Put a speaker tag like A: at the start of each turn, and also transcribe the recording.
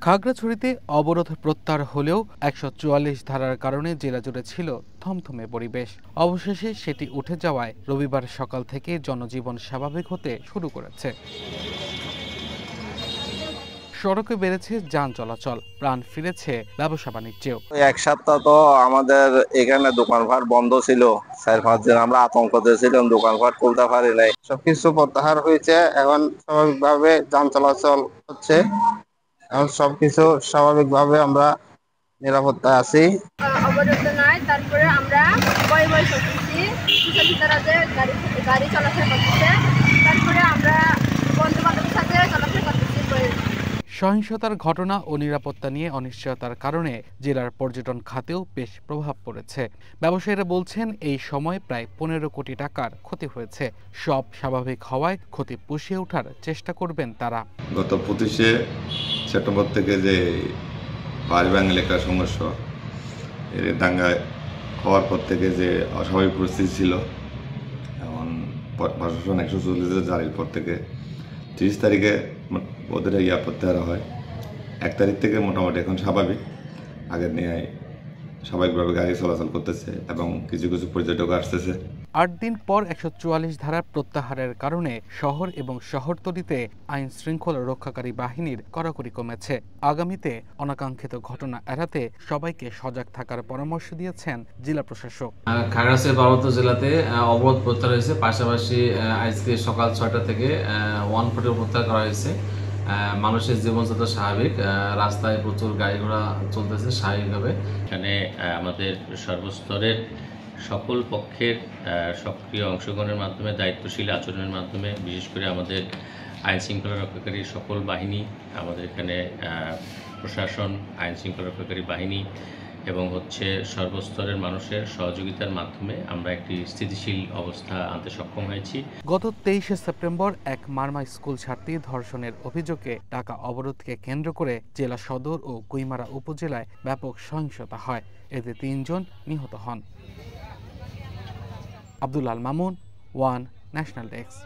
A: খাগড়াছড়িতে অবরোধ প্রত্যাহার হলেও ১৪৪ ধারার কারণে জেলা জুড়ে ছিল থমথমে পরিবেশ। অবশেষে সেটি উঠে যাওয়ায় রবিবার সকাল থেকে জনজীবন স্বাভাবিক হতে শুরু করেছে। সড়কে বেড়েছে যান চলাচল, প্রাণ ফিরেছে ব্যবসা বাণিজ্যেও।
B: এক সপ্তাহ তো আমাদের এখানে দোকানপাট বন্ধ ছিল, ৪-৫ দিন আমরা আতঙ্কতে ছিলাম, দোকানপাট খুলতে পারি নাই। সবকিছু প্রত্যাহার হয়েছে, এখন স্বাভাবিকভাবে যান চলাচল হচ্ছে, এখন সবকিছু স্বাভাবিকভাবে আমরা নিরাপত্তায় আছি।
C: অবরোধ নাই, তারপরে আমরা বই করতেছি, গাড়ি চলাচল করতেছে, তারপরে আমরা বন্ধু বান্ধবের সাথে চলাচল করতেছি।
A: সহিংসতার ঘটনা ও নিরাপত্তা নিয়ে অনিশ্চয়তার কারণে জেলার পর্যটন খাতেও বেশ প্রভাব পড়েছে। ব্যবসায়ীরা বলছেন এই সময় প্রায় ১৫ কোটি টাকার ক্ষতি হয়েছে। সব স্বাভাবিক হওয়ায় ক্ষতি পুষিয়ে ওঠার চেষ্টা করবেন তারা।
D: গত ২৫শে সেপ্টেম্বর থেকে যে বাড়িবাং এলাকার সংঘর্ষ, এর দাঙ্গায় হওয়ার পর থেকে যে অস্বাভাবিক পরিস্থিতি ছিল, এখন প্রশাসন ১৪০ জারির পর থেকে ৩০ তারিখে ওদের প্রত্যাহার হয়। ১ তারিখ থেকে মোটামুটি এখন স্বাভাবিক, আগের নিয়ে স্বাভাবিকভাবে গাড়ি চলাচল করতেছে এবং কিছু কিছু পর্যটক আসতেছে।
A: ৮ দিন পর ১৪৪ ধারার প্রত্যাহারের কারণে শহর এবং শহরতলিতে আইন শৃঙ্খলা রক্ষাকারী বাহিনীর কড়াকড়ি কমেছে। আগামীতে অনাকাঙ্ক্ষিত ঘটনা এড়াতে সবাইকে সজাগ থাকার পরামর্শ দিয়েছেন জেলা প্রশাসক।
E: খাগড়াছড়ি পার্বত্য জেলাতে অবরোধ প্রত্যাহার হয়েছে, পাশাপাশি আজকে সকাল ৬টা থেকে ওয়ান ফোর্টি প্রত্যাহার করা হয়েছে। মানুষের জীবনযাত্রা স্বাভাবিক, রাস্তায় প্রচুর গাড়ি ঘোড়া চলতেছে স্বাভাবিকভাবে।
F: এখানে আমাদের সর্বস্তরের সকল পক্ষের সক্রিয় অংশগ্রহণের মাধ্যমে, দায়িত্বশীল আচরণের মাধ্যমে, বিশেষ করে আমাদের আইন শৃঙ্খলা রক্ষাকারী সকল বাহিনী, আমাদের এখানে প্রশাসন, আইন শৃঙ্খলা রক্ষাকারী বাহিনী এবং সর্বস্তরের মানুষের সহযোগিতার মাধ্যমে আমরা একটি স্থিতিশীল অবস্থা আনতে সক্ষম হয়েছি।
A: গত ২৩শে সেপ্টেম্বর এক মারমা স্কুল ছাত্রী ধর্ষণের অভিযোগে ঢাকা অবরোধকে কেন্দ্র করে জেলা সদর ও গুইমারা উপজেলায় ব্যাপক সহিংসতা হয়। এতে ৩ জন নিহত হন। Abdul Al Mamun, one national desk.